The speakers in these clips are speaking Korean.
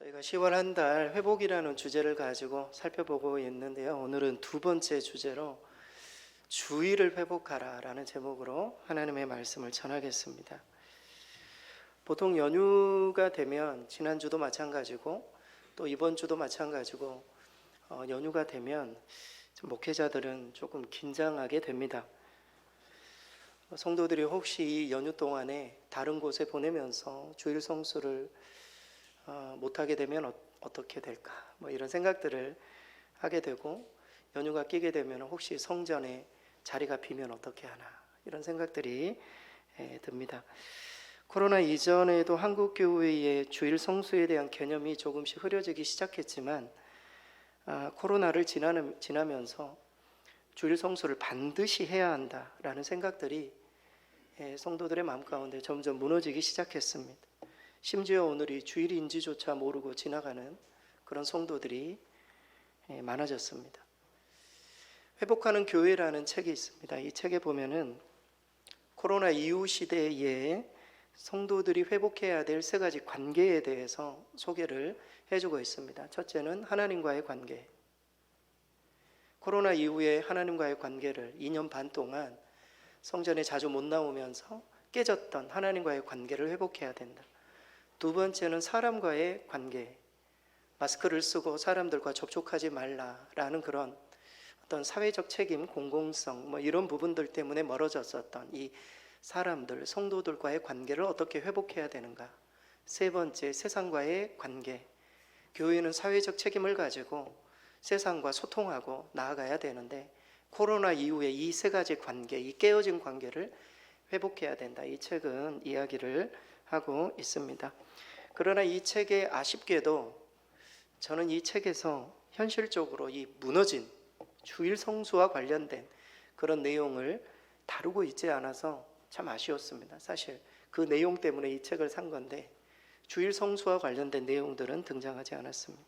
저희가 10월 한 달 회복이라는 주제를 가지고 살펴보고 있는데요. 오늘은 두 번째 주제로 주의를 회복하라 라는 제목으로 하나님의 말씀을 전하겠습니다. 보통 연휴가 되면 지난주도 마찬가지고 또 이번 주도 마찬가지고 연휴가 되면 목회자들은 조금 긴장하게 됩니다. 성도들이 혹시 이 연휴 동안에 다른 곳에 보내면서 주일 성수를 못하게 되면 어떻게 될까 이런 생각들을 하게 되고, 연휴가 끼게 되면 혹시 성전에 자리가 비면 어떻게 하나 이런 생각들이 듭니다. 코로나 이전에도 한국 교회의 주일 성수에 대한 개념이 조금씩 흐려지기 시작했지만 코로나를 지나면서 주일 성수를 반드시 해야 한다라는 생각들이 성도들의 마음 가운데 점점 무너지기 시작했습니다. 심지어 오늘이 주일인지조차 모르고 지나가는 그런 성도들이 많아졌습니다. 회복하는 교회라는 책이 있습니다. 이 책에 보면은 코로나 이후 시대에 성도들이 회복해야 될 세 가지 관계에 대해서 소개를 해주고 있습니다. 첫째는 하나님과의 관계. 코로나 이후에 하나님과의 관계를 2년 반 동안 성전에 자주 못 나오면서 깨졌던 하나님과의 관계를 회복해야 된다. 두 번째는 사람과의 관계, 마스크를 쓰고 사람들과 접촉하지 말라라는 그런 어떤 사회적 책임, 공공성 이런 부분들 때문에 멀어졌었던 이 사람들, 성도들과의 관계를 어떻게 회복해야 되는가. 세 번째, 세상과의 관계. 교회는 사회적 책임을 가지고 세상과 소통하고 나아가야 되는데 코로나 이후에 이 세 가지 관계, 이 깨어진 관계를 회복해야 된다. 이 책은 이야기를 하고 있습니다. 그러나 이 책에 아쉽게도 저는 이 책에서 현실적으로 이 무너진 주일 성수와 관련된 그런 내용을 다루고 있지 않아서 참 아쉬웠습니다. 사실 그 내용 때문에 이 책을 산 건데 주일 성수와 관련된 내용들은 등장하지 않았습니다.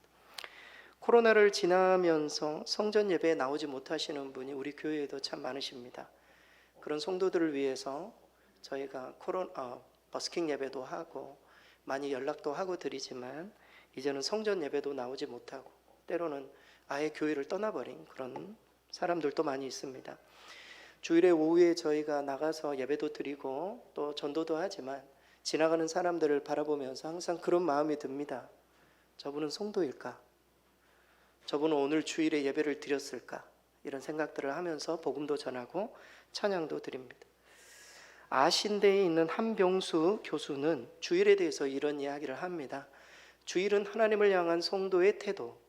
코로나를 지나면서 성전 예배에 나오지 못하시는 분이 우리 교회에도 참 많으십니다. 그런 성도들을 위해서 저희가 버스킹 예배도 하고 많이 연락도 하고 드리지만 이제는 성전 예배도 나오지 못하고 때로는 아예 교회를 떠나버린 그런 사람들도 많이 있습니다. 주일에 오후에 저희가 나가서 예배도 드리고 또 전도도 하지만 지나가는 사람들을 바라보면서 항상 그런 마음이 듭니다. 저분은 성도일까? 저분은 오늘 주일에 예배를 드렸을까? 이런 생각들을 하면서 복음도 전하고 찬양도 드립니다. 아신대에 있는 한병수 교수는 주일에 대해서 이런 이야기를 합니다. 주일은 하나님을 향한 성도의 태도,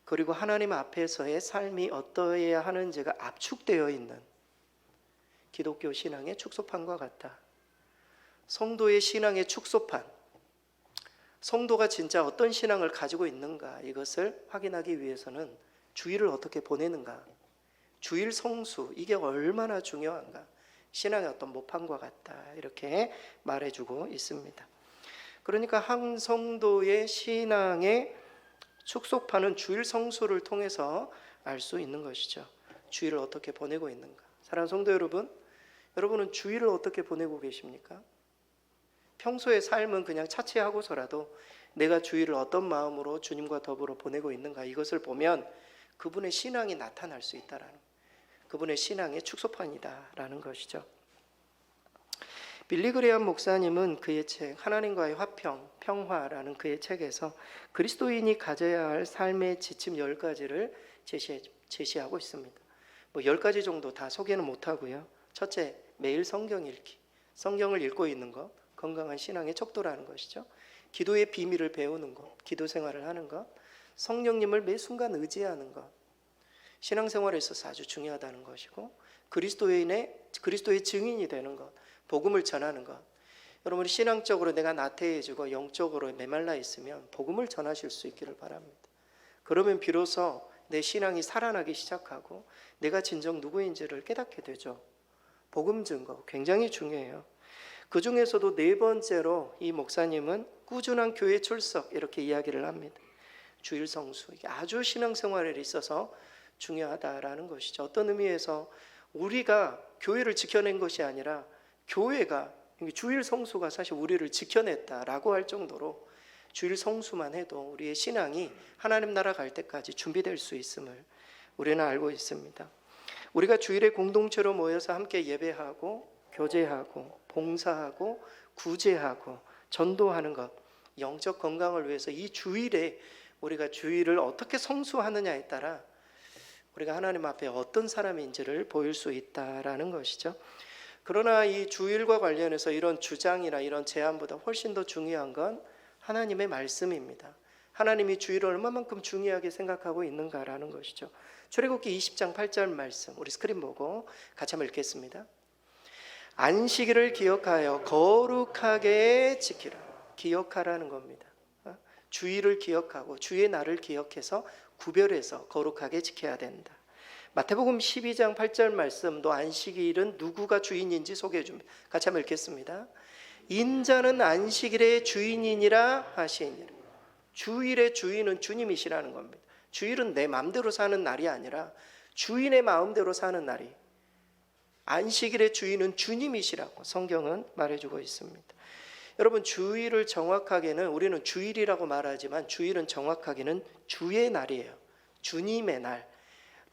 그리고 하나님 앞에서의 삶이 어떠해야 하는지가 압축되어 있는 기독교 신앙의 축소판과 같다. 성도의 신앙의 축소판, 성도가 진짜 어떤 신앙을 가지고 있는가, 이것을 확인하기 위해서는 주일을 어떻게 보내는가, 주일 성수, 이게 얼마나 중요한가, 신앙의 어떤 모판과 같다, 이렇게 말해주고 있습니다. 그러니까 한 성도의 신앙의 축소판은 주일 성수를 통해서 알 수 있는 것이죠. 주일을 어떻게 보내고 있는가. 사랑하는 성도 여러분, 여러분은 주일을 어떻게 보내고 계십니까? 평소의 삶은 그냥 차치하고서라도 내가 주일을 어떤 마음으로 주님과 더불어 보내고 있는가, 이것을 보면 그분의 신앙이 나타날 수 있다라는, 그분의 신앙의 축소판이다라는 것이죠. 빌리 그레이엄 목사님은 그의 책 하나님과의 화평, 평화라는 그의 책에서 그리스도인이 가져야 할 삶의 지침 10가지를 제시하고 있습니다. 10가지 정도 다 소개는 못하고요. 첫째, 매일 성경 읽기. 성경을 읽고 있는 것, 건강한 신앙의 척도라는 것이죠. 기도의 비밀을 배우는 것, 기도 생활을 하는 것, 성령님을 매 순간 의지하는 것, 신앙생활에 있어서 아주 중요하다는 것이고, 그리스도의 증인이 되는 것, 복음을 전하는 것. 여러분이 신앙적으로 내가 나태해지고 영적으로 메말라 있으면 복음을 전하실 수 있기를 바랍니다. 그러면 비로소 내 신앙이 살아나기 시작하고 내가 진정 누구인지를 깨닫게 되죠. 복음 증거 굉장히 중요해요. 그 중에서도 네 번째로 이 목사님은 꾸준한 교회 출석, 이렇게 이야기를 합니다. 주일 성수, 이게 아주 신앙생활에 있어서 중요하다라는 것이죠. 어떤 의미에서 우리가 교회를 지켜낸 것이 아니라 교회가, 주일 성수가 사실 우리를 지켜냈다라고 할 정도로 주일 성수만 해도 우리의 신앙이 하나님 나라 갈 때까지 준비될 수 있음을 우리는 알고 있습니다. 우리가 주일에 공동체로 모여서 함께 예배하고 교제하고 봉사하고 구제하고 전도하는 것, 영적 건강을 위해서 이 주일에 우리가 주일을 어떻게 성수하느냐에 따라 우리가 하나님 앞에 어떤 사람인지를 보일 수 있다라는 것이죠. 그러나 이 주일과 관련해서 이런 주장이나 이런 제안보다 훨씬 더 중요한 건 하나님의 말씀입니다. 하나님이 주일을 얼마만큼 중요하게 생각하고 있는가라는 것이죠. 출애굽기 20장 8절 말씀, 우리 스크린 보고 같이 한번 읽겠습니다. 안식일을 기억하여 거룩하게 지키라. 기억하라는 겁니다. 주일을 기억하고 주의 날을 기억해서 구별해서 거룩하게 지켜야 된다. 마태복음 12장 8절 말씀도 안식일은 누구가 주인인지 소개해 줍니다. 같이 한번 읽겠습니다. 인자는 안식일의 주인이니라 하시니라. 주일의 주인은 주님이시라는 겁니다. 주일은 내 마음대로 사는 날이 아니라 주인의 마음대로 사는 날이, 안식일의 주인은 주님이시라고 성경은 말해주고 있습니다. 여러분, 주일을 정확하게는 우리는 주일이라고 말하지만 주일은 정확하게는 주의 날이에요. 주님의 날.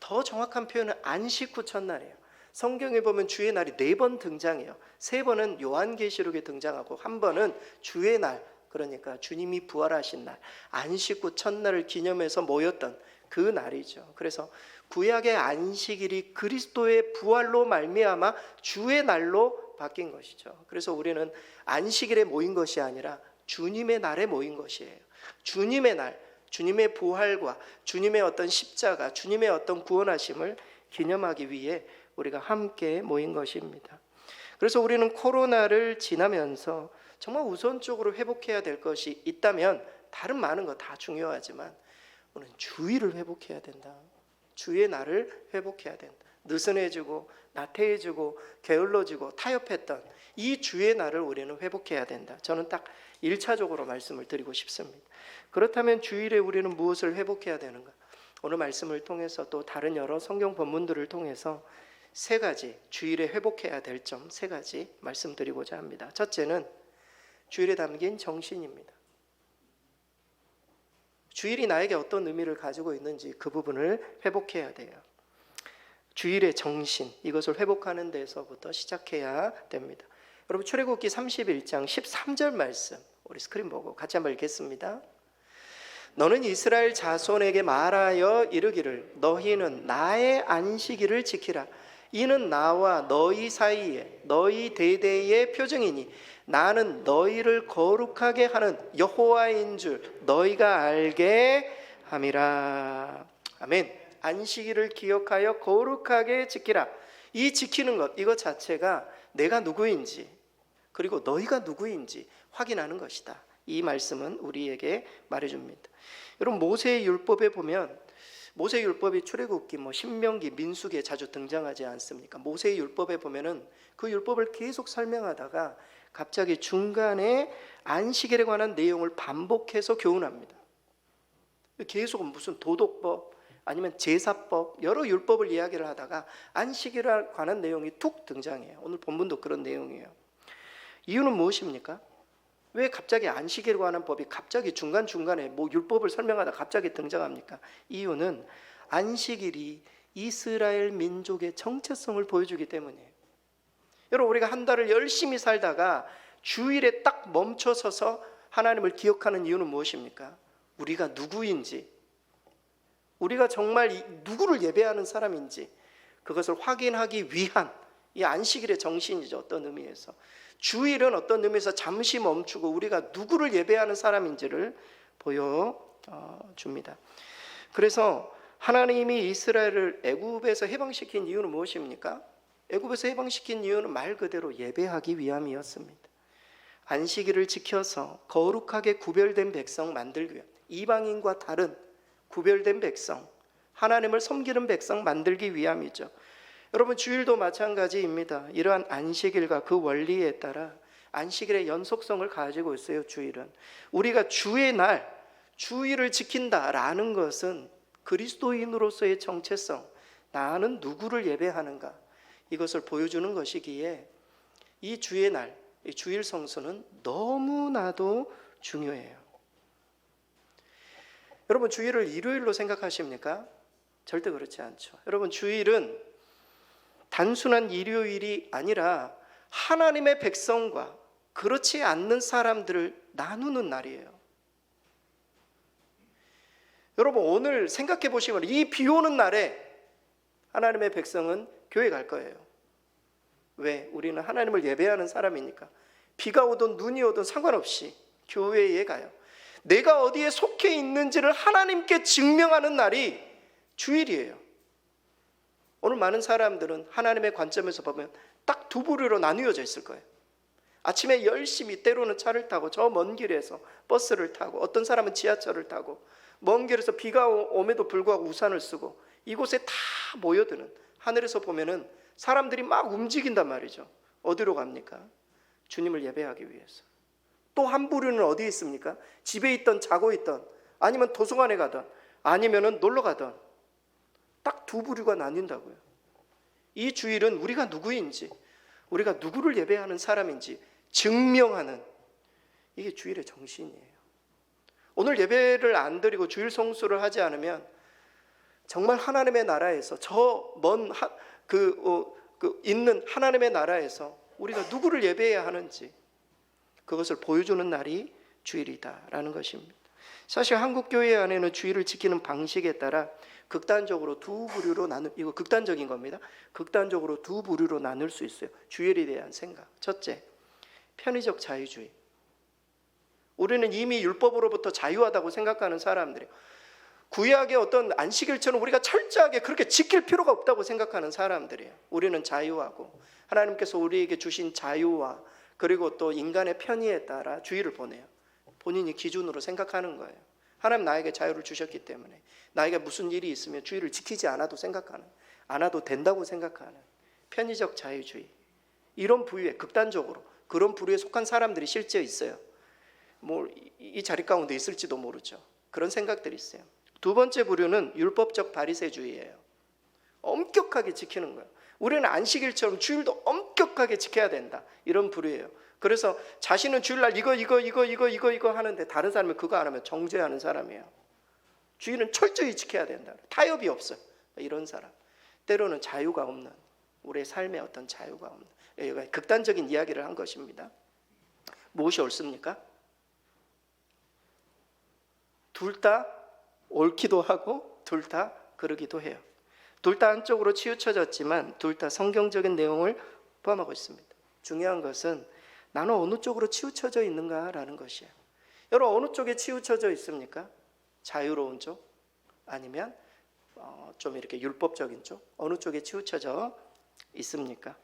더 정확한 표현은 안식 후 첫날이에요. 성경에 보면 주의 날이 4번 등장해요. 3번은 요한계시록에 등장하고 1번은 주의 날, 그러니까 주님이 부활하신 날, 안식 후 첫날을 기념해서 모였던 그 날이죠. 그래서 구약의 안식일이 그리스도의 부활로 말미암아 주의 날로 바뀐 것이죠. 그래서 우리는 안식일에 모인 것이 아니라 주님의 날에 모인 것이에요. 주님의 날, 주님의 부활과 주님의 어떤 십자가, 주님의 어떤 구원하심을 기념하기 위해 우리가 함께 모인 것입니다. 그래서 우리는 코로나를 지나면서 정말 우선적으로 회복해야 될 것이 있다면 다른 많은 거 다 중요하지만 우리는 주일을 회복해야 된다. 주의 날을 회복해야 된다. 느슨해지고 나태해지고 게을러지고 타협했던 이 주의 날을 우리는 회복해야 된다. 저는 딱 1차적으로 말씀을 드리고 싶습니다. 그렇다면 주일에 우리는 무엇을 회복해야 되는가? 오늘 말씀을 통해서 또 다른 여러 성경 본문들을 통해서 3가지 주일에 회복해야 될 점 3가지 말씀드리고자 합니다. 첫째는 주일에 담긴 정신입니다. 주일이 나에게 어떤 의미를 가지고 있는지 그 부분을 회복해야 돼요. 주일의 정신, 이것을 회복하는 데서부터 시작해야 됩니다. 여러분, 출애굽기 31장 13절 말씀 우리 스크린 보고 같이 한번 읽겠습니다. 너는 이스라엘 자손에게 말하여 이르기를 너희는 나의 안식일을 지키라. 이는 나와 너희 사이에 너희 대대의 표징이니 나는 너희를 거룩하게 하는 여호와인 줄 너희가 알게 함이라. 아멘. 안식일을 기억하여 거룩하게 지키라. 이 지키는 것, 이것 자체가 내가 누구인지 그리고 너희가 누구인지 확인하는 것이다. 이 말씀은 우리에게 말해줍니다. 여러분, 모세의 율법에 보면 모세의 율법이 출애굽기, 신명기, 민수기에 자주 등장하지 않습니까? 모세의 율법에 보면은 그 율법을 계속 설명하다가 갑자기 중간에 안식일에 관한 내용을 반복해서 교훈합니다. 계속 무슨 도덕법 아니면 제사법 여러 율법을 이야기를 하다가 안식일에 관한 내용이 툭 등장해요. 오늘 본문도 그런 내용이에요. 이유는 무엇입니까? 왜 갑자기 안식일에 관한 법이 갑자기 중간중간에 율법을 설명하다 갑자기 등장합니까? 이유는 안식일이 이스라엘 민족의 정체성을 보여주기 때문이에요. 여러분, 우리가 한 달을 열심히 살다가 주일에 딱 멈춰서서 하나님을 기억하는 이유는 무엇입니까? 우리가 누구인지, 우리가 정말 누구를 예배하는 사람인지 그것을 확인하기 위한 이 안식일의 정신이죠. 어떤 의미에서 주일은 어떤 의미에서 잠시 멈추고 우리가 누구를 예배하는 사람인지를 보여줍니다. 그래서 하나님이 이스라엘을 애굽에서 해방시킨 이유는 무엇입니까? 애굽에서 해방시킨 이유는 말 그대로 예배하기 위함이었습니다. 안식일을 지켜서 거룩하게 구별된 백성 만들기 위함, 이방인과 다른 구별된 백성, 하나님을 섬기는 백성 만들기 위함이죠. 여러분, 주일도 마찬가지입니다. 이러한 안식일과 그 원리에 따라 안식일의 연속성을 가지고 있어요. 주일은 우리가 주의 날, 주일을 지킨다라는 것은 그리스도인으로서의 정체성, 나는 누구를 예배하는가, 이것을 보여주는 것이기에 이 주의 날, 이 주일 성수는 너무나도 중요해요. 여러분 주일을 일요일로 생각하십니까? 절대 그렇지 않죠. 여러분 주일은 단순한 일요일이 아니라 하나님의 백성과 그렇지 않는 사람들을 나누는 날이에요. 여러분 오늘 생각해 보시면 이 비 오는 날에 하나님의 백성은 교회 갈 거예요. 왜? 우리는 하나님을 예배하는 사람이니까. 비가 오든 눈이 오든 상관없이 교회에 가요. 내가 어디에 속해 있는지를 하나님께 증명하는 날이 주일이에요. 오늘 많은 사람들은 하나님의 관점에서 보면 딱 두 부류로 나뉘어져 있을 거예요. 아침에 열심히 때로는 차를 타고 저 먼 길에서 버스를 타고 어떤 사람은 지하철을 타고 먼 길에서 비가 오면도 불구하고 우산을 쓰고 이곳에 다 모여드는, 하늘에서 보면은 사람들이 막 움직인단 말이죠. 어디로 갑니까? 주님을 예배하기 위해서. 또 한 부류는 어디에 있습니까? 집에 있던 자고 있던, 아니면 도서관에 가던, 아니면은 놀러 가던, 딱 두 부류가 나뉜다고요. 이 주일은 우리가 누구인지, 우리가 누구를 예배하는 사람인지 증명하는, 이게 주일의 정신이에요. 오늘 예배를 안 드리고 주일 성수를 하지 않으면 정말 하나님의 나라에서 저 먼 있는 하나님의 나라에서 우리가 누구를 예배해야 하는지 그것을 보여주는 날이 주일이다라는 것입니다. 사실 한국 교회 안에는 주일을 지키는 방식에 따라 극단적으로 두 부류로 이거 극단적인 겁니다. 극단적으로 두 부류로 나눌 수 있어요. 주일에 대한 생각. 첫째, 편의적 자유주의. 우리는 이미 율법으로부터 자유하다고 생각하는 사람들이에요. 구약의 어떤 안식일처럼 우리가 철저하게 그렇게 지킬 필요가 없다고 생각하는 사람들이에요. 우리는 자유하고 하나님께서 우리에게 주신 자유와 그리고 또 인간의 편의에 따라 주일을 보내요. 본인이 기준으로 생각하는 거예요. 하나님 나에게 자유를 주셨기 때문에 나에게 무슨 일이 있으면 주일을 지키지 않아도 생각하는, 않아도 된다고 생각하는 편의적 자유주의. 이런 부류에 극단적으로 그런 부류에 속한 사람들이 실제 있어요. 뭐 이 자리 가운데 있을지도 모르죠. 그런 생각들이 있어요. 두 번째 부류는 율법적 바리새주의예요. 엄격하게 지키는 거예요. 우리는 안식일처럼 주일도 엄격하게 지켜야 된다, 이런 부류예요. 그래서 자신은 주일날 이거 하는데 다른 사람은 그거 안 하면 정죄하는 사람이에요. 주일은 철저히 지켜야 된다, 타협이 없어요. 이런 사람. 때로는 자유가 없는, 우리의 삶에 어떤 자유가 없는, 극단적인 이야기를 한 것입니다. 무엇이 옳습니까? 둘 다 옳기도 하고 둘 다 그러기도 해요. 둘 다 한쪽으로 치우쳐졌지만 둘 다 성경적인 내용을 포함하고 있습니다. 중요한 것은 나는 어느 쪽으로 치우쳐져 있는가라는 것이에요. 여러분 어느 쪽에 치우쳐져 있습니까? 자유로운 쪽? 아니면 좀 이렇게 율법적인 쪽? 어느 쪽에 치우쳐져 있습니까?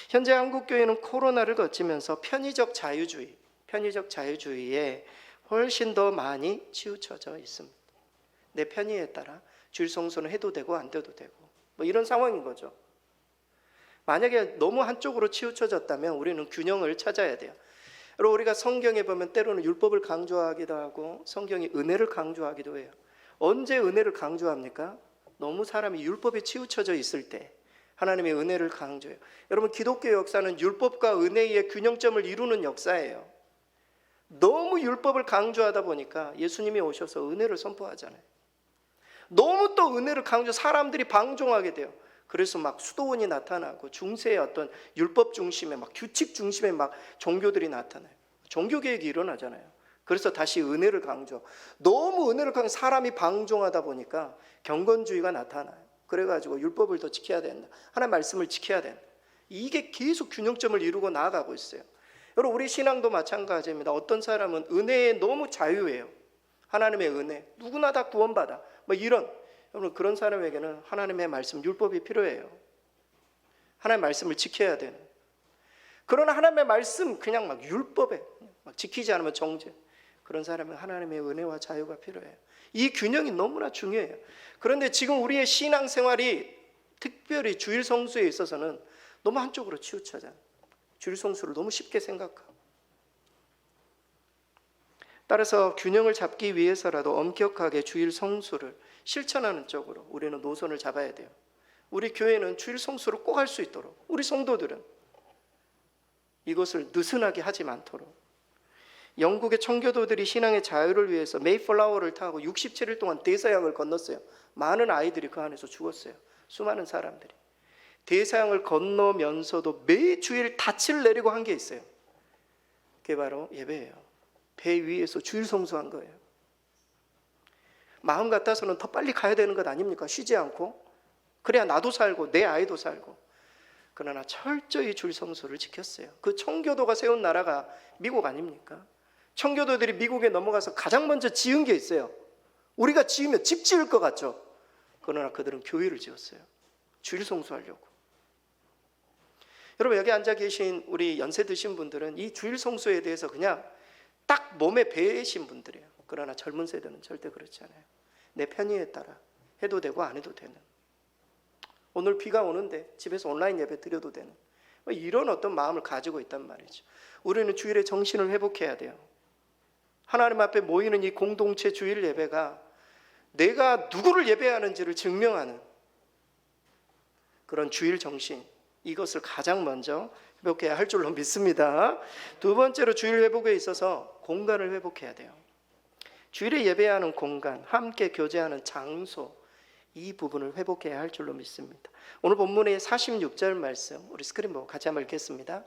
현재 한국교회는 코로나를 거치면서 편의적 자유주의에 훨씬 더 많이 치우쳐져 있습니다. 내 편의에 따라 주일 성수는 해도 되고 안 돼도 되고 뭐 이런 상황인 거죠. 만약에 너무 한쪽으로 치우쳐졌다면 우리는 균형을 찾아야 돼요. 여러분 우리가 성경에 보면 때로는 율법을 강조하기도 하고 성경이 은혜를 강조하기도 해요. 언제 은혜를 강조합니까? 너무 사람이 율법에 치우쳐져 있을 때 하나님의 은혜를 강조해요. 여러분 기독교 역사는 율법과 은혜의 균형점을 이루는 역사예요. 너무 율법을 강조하다 보니까 예수님이 오셔서 은혜를 선포하잖아요. 너무 또 은혜를 강조, 사람들이 방종하게 돼요. 그래서 막 수도원이 나타나고 중세의 어떤 율법 중심의 막 규칙 중심의 막 종교들이 나타나요. 종교개혁이 일어나잖아요. 그래서 다시 은혜를 강조. 너무 은혜를 강조, 사람이 방종하다 보니까 경건주의가 나타나요. 그래가지고 율법을 더 지켜야 된다, 하나님 말씀을 지켜야 된다. 이게 계속 균형점을 이루고 나아가고 있어요. 여러분 우리 신앙도 마찬가지입니다. 어떤 사람은 은혜에 너무 자유해요. 하나님의 은혜, 누구나 다 구원받아, 뭐 이런, 여러분 그런 사람에게는 하나님의 말씀, 율법이 필요해요. 하나님의 말씀을 지켜야 되는. 그러나 하나님의 말씀 그냥 막 율법에 막 지키지 않으면 정죄, 그런 사람은 하나님의 은혜와 자유가 필요해요. 이 균형이 너무나 중요해요. 그런데 지금 우리의 신앙생활이 특별히 주일 성수에 있어서는 너무 한쪽으로 치우쳐져요. 주일 성수를 너무 쉽게 생각하고. 따라서 균형을 잡기 위해서라도 엄격하게 주일 성수를 실천하는 쪽으로 우리는 노선을 잡아야 돼요. 우리 교회는 주일 성수를 꼭 할 수 있도록, 우리 성도들은 이것을 느슨하게 하지 않도록, 영국의 청교도들이 신앙의 자유를 위해서 메이플라워를 타고 67일 동안 대서양을 건넜어요. 많은 아이들이 그 안에서 죽었어요. 수많은 사람들이. 대서양을 건너면서도 매주일 닻을 내리고 한 게 있어요. 그게 바로 예배예요. 배 위에서 주일 성수한 거예요. 마음 같아서는 더 빨리 가야 되는 것 아닙니까? 쉬지 않고. 그래야 나도 살고 내 아이도 살고. 그러나 철저히 주일 성수를 지켰어요. 그 청교도가 세운 나라가 미국 아닙니까? 청교도들이 미국에 넘어가서 가장 먼저 지은 게 있어요. 우리가 지으면 집 지을 것 같죠? 그러나 그들은 교회를 지었어요. 주일 성수하려고. 여러분, 여기 앉아 계신 우리 연세 드신 분들은 이 주일 성수에 대해서 그냥 딱 몸에 배신 분들이에요. 그러나 젊은 세대는 절대 그렇지 않아요. 내 편의에 따라 해도 되고 안 해도 되는. 오늘 비가 오는데 집에서 온라인 예배 드려도 되는, 이런 어떤 마음을 가지고 있단 말이죠. 우리는 주일에 정신을 회복해야 돼요. 하나님 앞에 모이는 이 공동체 주일 예배가 내가 누구를 예배하는지를 증명하는 그런 주일 정신, 이것을 가장 먼저 회복해야 할 줄로 믿습니다. 두 번째로 주일 회복에 있어서 공간을 회복해야 돼요. 주일에 예배하는 공간, 함께 교제하는 장소, 이 부분을 회복해야 할 줄로 믿습니다. 오늘 본문의 46절 말씀, 우리 스크린 보고 같이 한번 읽겠습니다.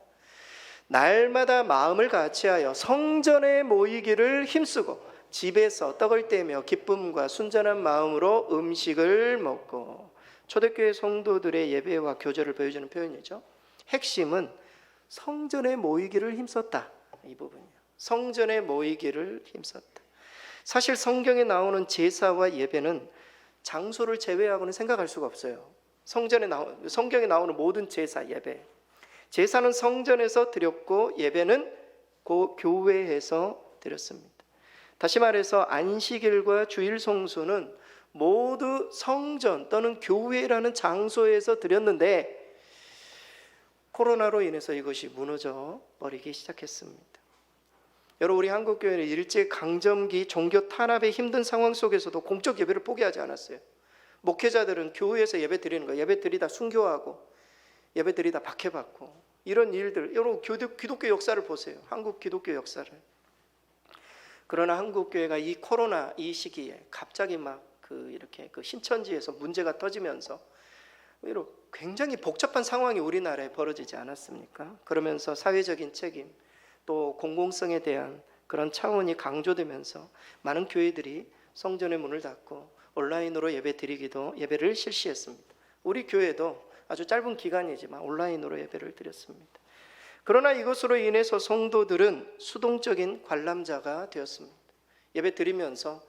날마다 마음을 같이하여 성전에 모이기를 힘쓰고 집에서 떡을 떼며 기쁨과 순전한 마음으로 음식을 먹고. 초대교회 성도들의 예배와 교제를 보여주는 표현이죠. 핵심은 성전에 모이기를 힘썼다, 이 부분이에요. 성전에 모이기를 힘썼다. 사실 성경에 나오는 제사와 예배는 장소를 제외하고는 생각할 수가 없어요. 성경에 나오는 모든 제사, 예배, 제사는 성전에서 드렸고 예배는 교회에서 드렸습니다. 다시 말해서 안식일과 주일 성수는 모두 성전 또는 교회라는 장소에서 드렸는데 코로나로 인해서 이것이 무너져 버리기 시작했습니다. 여러분, 우리 한국교회는 일제강점기 종교 탄압의 힘든 상황 속에서도 공적 예배를 포기하지 않았어요. 목회자들은 교회에서 예배 드리는 거예요. 예배 드리다 순교하고 예배 드리다 박해받고, 이런 일들, 여러분 기독교 역사를 보세요. 한국 기독교 역사를. 그러나 한국교회가 이 코로나 이 시기에 갑자기 막 이렇게 신천지에서 문제가 터지면서 굉장히 복잡한 상황이 우리나라에 벌어지지 않았습니까? 그러면서 사회적인 책임, 또 공공성에 대한 그런 차원이 강조되면서 많은 교회들이 성전의 문을 닫고 온라인으로 예배를 실시했습니다. 우리 교회도 아주 짧은 기간이지만 온라인으로 예배를 드렸습니다. 그러나 이것으로 인해서 성도들은 수동적인 관람자가 되었습니다. 예배 드리면서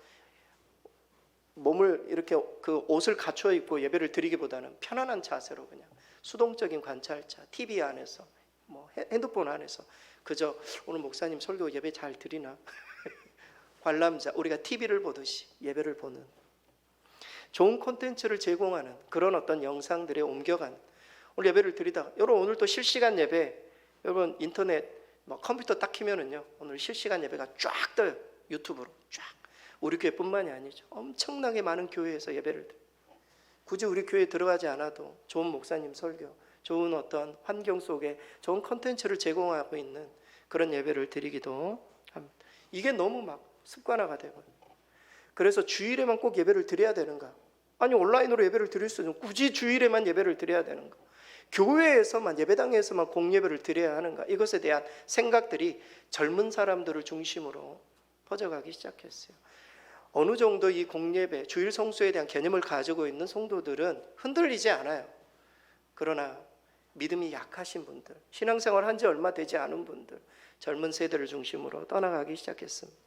몸을 이렇게 옷을 갖춰 입고 예배를 드리기보다는 편안한 자세로 그냥 수동적인 관찰자, TV 안에서, 핸드폰 안에서 그저 오늘 목사님 설교 예배 잘 드리나 관람자, 우리가 TV를 보듯이 예배를 보는, 좋은 콘텐츠를 제공하는 그런 어떤 영상들에 옮겨간 오늘 예배를 드리다가, 여러분 오늘 또 실시간 예배, 여러분 인터넷 컴퓨터 딱 키면은요 오늘 실시간 예배가 쫙 떠요. 유튜브로 쫙. 우리 교회뿐만이 아니죠. 엄청나게 많은 교회에서 예배를 드려요. 굳이 우리 교회에 들어가지 않아도 좋은 목사님 설교, 좋은 어떤 환경 속에 좋은 콘텐츠를 제공하고 있는 그런 예배를 드리기도 합니다. 이게 너무 막 습관화가 되고요. 그래서 주일에만 꼭 예배를 드려야 되는가? 아니, 온라인으로 예배를 드릴 수 있는, 굳이 주일에만 예배를 드려야 되는가? 교회에서만, 예배당에서만 공예배를 드려야 하는가? 이것에 대한 생각들이 젊은 사람들을 중심으로 퍼져가기 시작했어요. 어느 정도 이 공예배, 주일 성수에 대한 개념을 가지고 있는 성도들은 흔들리지 않아요. 그러나 믿음이 약하신 분들, 신앙생활 한 지 얼마 되지 않은 분들, 젊은 세대를 중심으로 떠나가기 시작했습니다.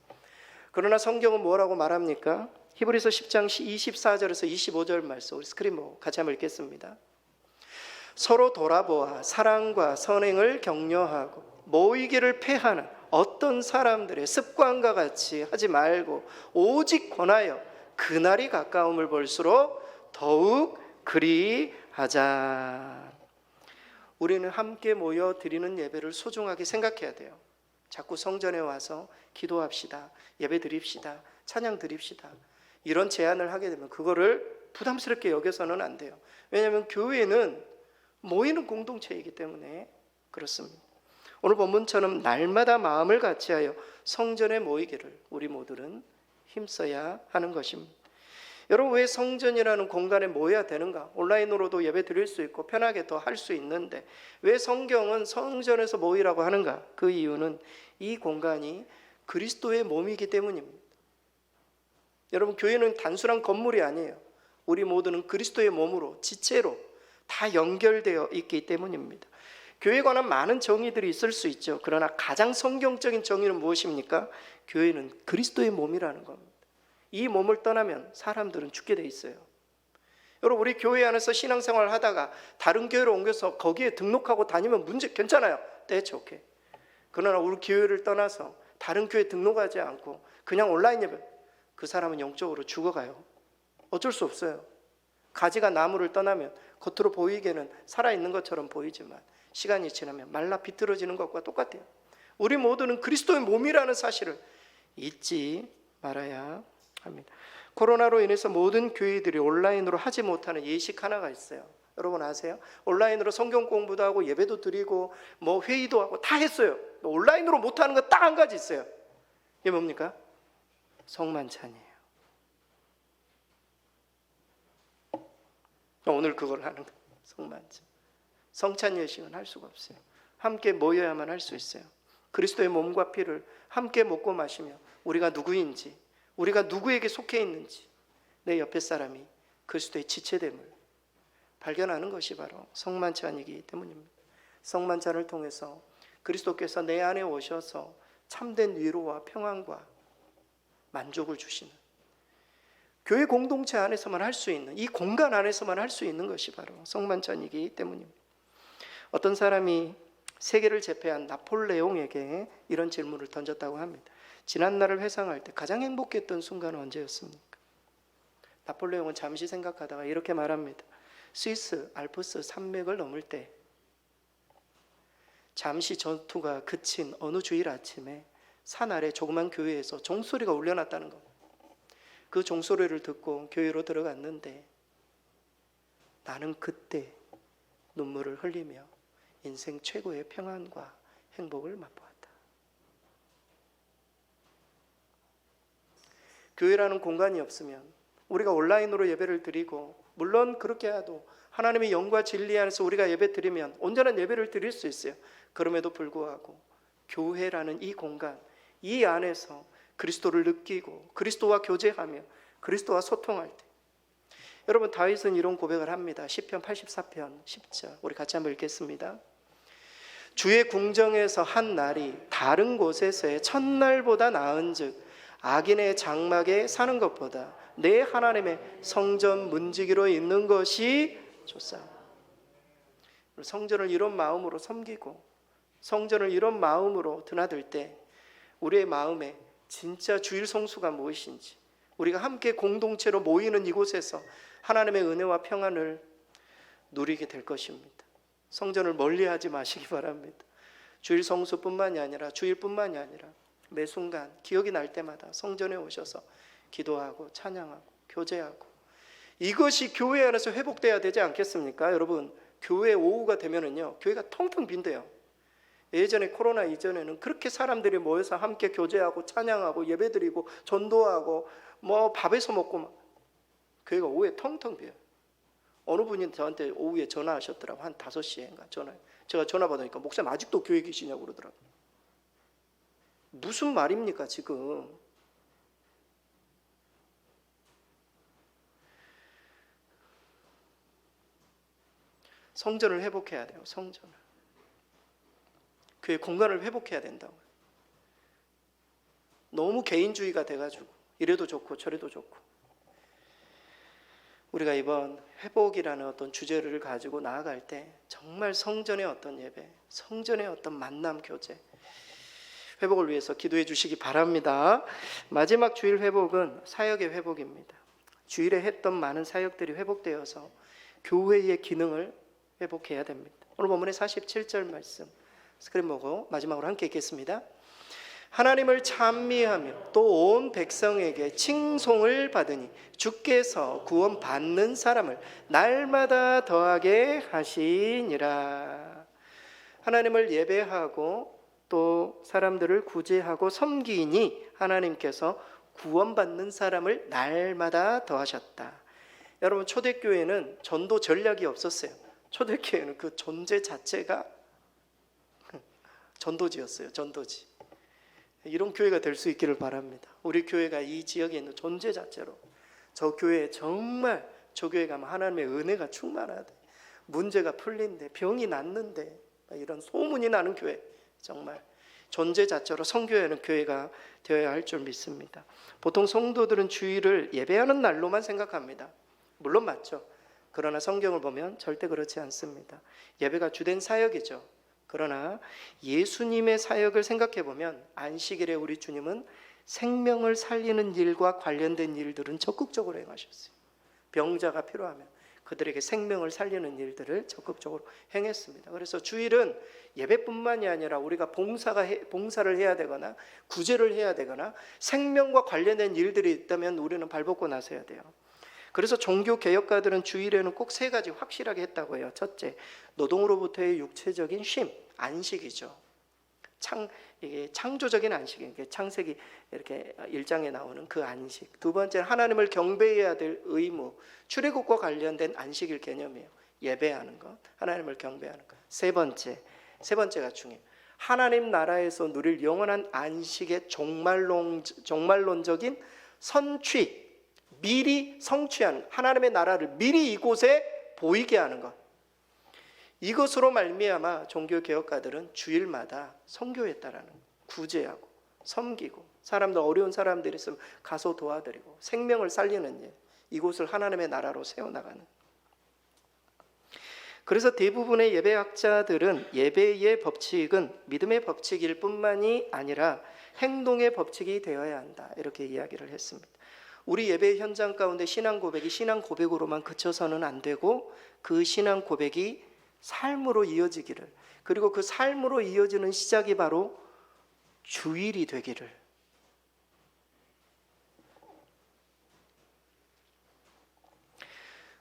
그러나 성경은 뭐라고 말합니까? 히브리서 10장 24절에서 25절 말씀, 우리 스크린 보고 같이 한번 읽겠습니다. 서로 돌아보아 사랑과 선행을 격려하고 모이기를 패하는 어떤 사람들의 습관과 같이 하지 말고 오직 권하여 그날이 가까움을 볼수록 더욱 그리하자. 우리는 함께 모여 드리는 예배를 소중하게 생각해야 돼요. 자꾸 성전에 와서 기도합시다, 예배 드립시다, 찬양 드립시다, 이런 제안을 하게 되면 그거를 부담스럽게 여겨서는 안 돼요. 왜냐하면 교회는 모이는 공동체이기 때문에 그렇습니다. 오늘 본문처럼 날마다 마음을 같이하여 성전에 모이기를 우리 모두는 힘써야 하는 것입니다. 여러분, 왜 성전이라는 공간에 모여야 되는가? 온라인으로도 예배 드릴 수 있고 편하게 더 할 수 있는데 왜 성경은 성전에서 모이라고 하는가? 그 이유는 이 공간이 그리스도의 몸이기 때문입니다. 여러분, 교회는 단순한 건물이 아니에요. 우리 모두는 그리스도의 몸으로, 지체로 다 연결되어 있기 때문입니다. 교회에 관한 많은 정의들이 있을 수 있죠. 그러나 가장 성경적인 정의는 무엇입니까? 교회는 그리스도의 몸이라는 겁니다. 이 몸을 떠나면 사람들은 죽게 돼 있어요. 여러분, 우리 교회 안에서 신앙생활을 하다가 다른 교회로 옮겨서 거기에 등록하고 다니면 문제 괜찮아요. That's okay. 그러나 우리 교회를 떠나서 다른 교회에 등록하지 않고 그냥 온라인 예배, 그 사람은 영적으로 죽어가요. 어쩔 수 없어요. 가지가 나무를 떠나면 겉으로 보이기에는 살아있는 것처럼 보이지만 시간이 지나면 말라 비틀어지는 것과 똑같아요. 우리 모두는 그리스도의 몸이라는 사실을 잊지 말아야 합니다. 코로나로 인해서 모든 교회들이 온라인으로 하지 못하는 예식 하나가 있어요. 여러분 아세요? 온라인으로 성경 공부도 하고 예배도 드리고 뭐 회의도 하고 다 했어요. 온라인으로 못하는 거 딱 한 가지 있어요. 이게 뭡니까? 성만찬이에요. 오늘 그걸 하는 거예요. 성만찬. 성찬 예식은 할 수가 없어요. 함께 모여야만 할 수 있어요. 그리스도의 몸과 피를 함께 먹고 마시며 우리가 누구인지, 우리가 누구에게 속해 있는지, 내 옆에 사람이 그리스도의 지체됨을 발견하는 것이 바로 성만찬이기 때문입니다. 성만찬을 통해서 그리스도께서 내 안에 오셔서 참된 위로와 평안과 만족을 주시는, 교회 공동체 안에서만 할 수 있는, 이 공간 안에서만 할 수 있는 것이 바로 성만찬이기 때문입니다. 어떤 사람이 세계를 제패한 나폴레옹에게 이런 질문을 던졌다고 합니다. 지난날을 회상할 때 가장 행복했던 순간은 언제였습니까? 나폴레옹은 잠시 생각하다가 이렇게 말합니다. 스위스 알프스 산맥을 넘을 때 잠시 전투가 그친 어느 주일 아침에 산 아래 조그만 교회에서 종소리가 울려났다는 겁니다. 그 종소리를 듣고 교회로 들어갔는데 나는 그때 눈물을 흘리며 인생 최고의 평안과 행복을 맛보았다. 교회라는 공간이 없으면 우리가 온라인으로 예배를 드리고, 물론 그렇게 해도 하나님의 영과 진리 안에서 우리가 예배 드리면 온전한 예배를 드릴 수 있어요. 그럼에도 불구하고 교회라는 이 공간, 이 안에서 그리스도를 느끼고 그리스도와 교제하며 그리스도와 소통할 때, 여러분 다윗은 이런 고백을 합니다. 시편 84편 10절 우리 같이 한번 읽겠습니다. 주의 궁정에서 한 날이 다른 곳에서의 첫날보다 나은즉 악인의 장막에 사는 것보다 내 하나님의 성전 문지기로 있는 것이 좋사. 성전을 이런 마음으로 섬기고 성전을 이런 마음으로 드나들 때 우리의 마음에 진짜 주일 성수가 무엇인지, 우리가 함께 공동체로 모이는 이곳에서 하나님의 은혜와 평안을 누리게 될 것입니다. 성전을 멀리하지 마시기 바랍니다. 주일 성수뿐만이 아니라 주일뿐만이 아니라 매 순간 기억이 날 때마다 성전에 오셔서 기도하고 찬양하고 교제하고, 이것이 교회 안에서 회복돼야 되지 않겠습니까? 여러분, 교회 오후가 되면은요 교회가 텅텅 빈대요. 예전에 코로나 이전에는 그렇게 사람들이 모여서 함께 교제하고 찬양하고 예배드리고 전도하고 뭐 밥에서 먹고 막, 교회가 오후에 텅텅 비어요. 어느 분이 저한테 오후에 전화하셨더라고. 한 5시인가 전화. 제가 전화 받으니까 목사님 아직도 교회 계시냐고 그러더라고요. 무슨 말입니까 지금? 성전을 회복해야 돼요. 성전을. 교회 공간을 회복해야 된다고요. 너무 개인주의가 돼가지고 이래도 좋고 저래도 좋고. 우리가 이번 회복이라는 어떤 주제를 가지고 나아갈 때 정말 성전의 어떤 예배, 성전의 어떤 만남, 교제, 회복을 위해서 기도해 주시기 바랍니다. 마지막 주일 회복은 사역의 회복입니다. 주일에 했던 많은 사역들이 회복되어서 교회의 기능을 회복해야 됩니다. 오늘 본문의 47절 말씀 스크린 보고 마지막으로 함께 읽겠습니다. 하나님을 찬미하며 또 온 백성에게 칭송을 받으니 주께서 구원 받는 사람을 날마다 더하게 하시니라. 하나님을 예배하고 또 사람들을 구제하고 섬기니 하나님께서 구원받는 사람을 날마다 더하셨다. 여러분, 초대교회는 전도 전략이 없었어요. 초대교회는 그 존재 자체가 전도지였어요. 전도지. 이런 교회가 될 수 있기를 바랍니다. 우리 교회가 이 지역에 있는 존재 자체로 저 교회에 정말 저 교회 가면 하나님의 은혜가 충만하대, 문제가 풀린대, 병이 낫는데, 이런 소문이 나는 교회, 정말 존재 자체로 선교하는 교회가 되어야 할 줄 믿습니다. 보통 성도들은 주일을 예배하는 날로만 생각합니다. 물론 맞죠. 그러나 성경을 보면 절대 그렇지 않습니다. 예배가 주된 사역이죠. 그러나 예수님의 사역을 생각해 보면 안식일에 우리 주님은 생명을 살리는 일과 관련된 일들은 적극적으로 행하셨어요. 병자가 필요하면 그들에게 생명을 살리는 일들을 적극적으로 행했습니다. 그래서 주일은 예배뿐만이 아니라 우리가 봉사를 해야 되거나 구제를 해야 되거나 생명과 관련된 일들이 있다면 우리는 발벗고 나서야 돼요. 그래서 종교 개혁가들은 주일에는 꼭 세 가지 확실하게 했다고 해요. 첫째, 노동으로부터의 육체적인 쉼, 안식이죠. 이게 창조적인 안식이에요. 창세기 이렇게 1장에 나오는 그 안식. 두 번째는 하나님을 경배해야 될 의무, 출애굽과 관련된 안식일 개념이에요. 예배하는 것, 하나님을 경배하는 것. 세 번째가 중요해요. 하나님 나라에서 누릴 영원한 안식의 종말론적인 선취, 미리 성취하는, 하나님의 나라를 미리 이곳에 보이게 하는 것. 이것으로 말미암아 종교개혁가들은 주일마다 선교했다라는 거예요. 구제하고 섬기고 사람들, 어려운 사람들이 있으면 가서 도와드리고 생명을 살리는 일, 이곳을 하나님의 나라로 세워나가는. 그래서 대부분의 예배학자들은 예배의 법칙은 믿음의 법칙일 뿐만이 아니라 행동의 법칙이 되어야 한다, 이렇게 이야기를 했습니다. 우리 예배 현장 가운데 신앙 고백이 신앙 고백으로만 그쳐서는 안 되고 그 신앙 고백이 삶으로 이어지기를, 그리고 그 삶으로 이어지는 시작이 바로 주일이 되기를.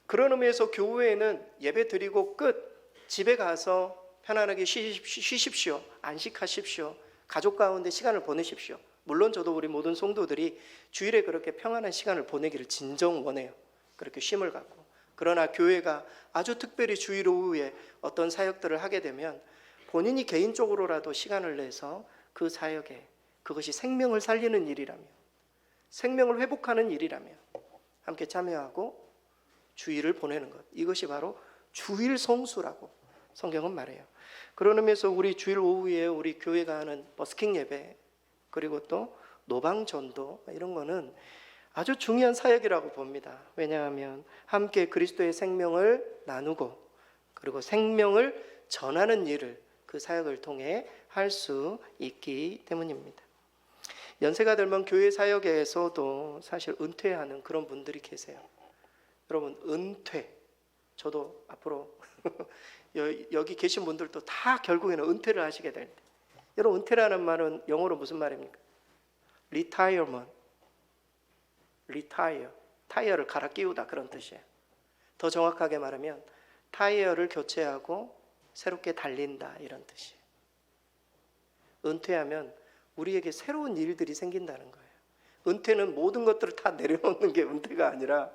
그런 의미에서 교회에는 예배 드리고 끝, 집에 가서 편안하게 쉬십시오, 안식하십시오, 가족 가운데 시간을 보내십시오. 물론 저도 우리 모든 성도들이 주일에 그렇게 평안한 시간을 보내기를 진정 원해요. 그렇게 쉼을 갖고. 그러나 교회가 아주 특별히 주일 오후에 어떤 사역들을 하게 되면 본인이 개인적으로라도 시간을 내서 그 사역에, 그것이 생명을 살리는 일이라면, 생명을 회복하는 일이라면 함께 참여하고 주일을 보내는 것, 이것이 바로 주일 성수라고 성경은 말해요. 그런 의미에서 우리 주일 오후에 우리 교회가 하는 버스킹 예배, 그리고 또 노방 전도, 이런 거는 아주 중요한 사역이라고 봅니다. 왜냐하면 함께 그리스도의 생명을 나누고 그리고 생명을 전하는 일을 그 사역을 통해 할 수 있기 때문입니다. 연세가 들면 교회 사역에서도 사실 은퇴하는 그런 분들이 계세요. 여러분, 은퇴, 저도 앞으로 여기 계신 분들도 다 결국에는 은퇴를 하시게 될 때, 여러분, 은퇴라는 말은 영어로 무슨 말입니까? Retirement, retire, 타이어를 갈아 끼우다, 그런 뜻이에요. 더 정확하게 말하면 타이어를 교체하고 새롭게 달린다, 이런 뜻이에요. 은퇴하면 우리에게 새로운 일들이 생긴다는 거예요. 은퇴는 모든 것들을 다 내려놓는 게 은퇴가 아니라,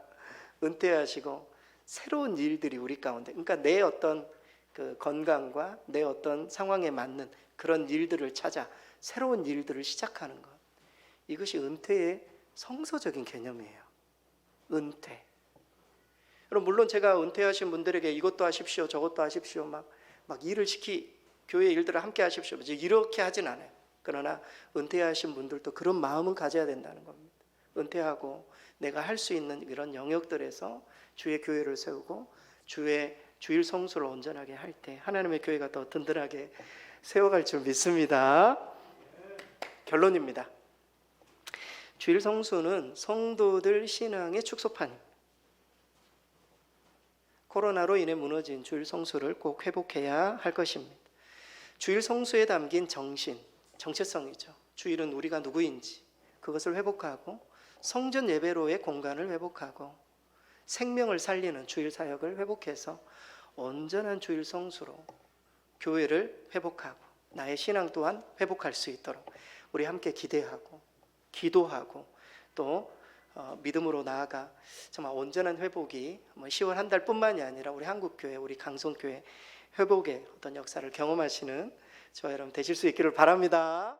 은퇴하시고 새로운 일들이 우리 가운데, 그러니까 내 어떤 그 건강과 내 어떤 상황에 맞는 그런 일들을 찾아 새로운 일들을 시작하는 것, 이것이 은퇴의 성서적인 개념이에요. 은퇴. 그럼 물론 제가 은퇴하신 분들에게 이것도 하십시오, 저것도 하십시오, 막 일을 교회 일들을 함께 하십시오, 이렇게 하진 않아요. 그러나 은퇴하신 분들도 그런 마음은 가져야 된다는 겁니다. 은퇴하고 내가 할 수 있는 이런 영역들에서 주의 교회를 세우고 주일 성수를 온전하게 할 때 하나님의 교회가 더 든든하게 세워갈 줄 믿습니다. 결론입니다. 주일 성수는 성도들 신앙의 축소판입니다. 코로나로 인해 무너진 주일 성수를 꼭 회복해야 할 것입니다. 주일 성수에 담긴 정체성이죠. 주일은 우리가 누구인지 그것을 회복하고 성전 예배로의 공간을 회복하고 생명을 살리는 주일 사역을 회복해서 온전한 주일 성수로 교회를 회복하고 나의 신앙 또한 회복할 수 있도록 우리 함께 기대하고 기도하고 또 믿음으로 나아가 정말 온전한 회복이 10월 한 달뿐만이 아니라 우리 한국교회, 우리 강성교회 회복의 어떤 역사를 경험하시는 저와 여러분 되실 수 있기를 바랍니다.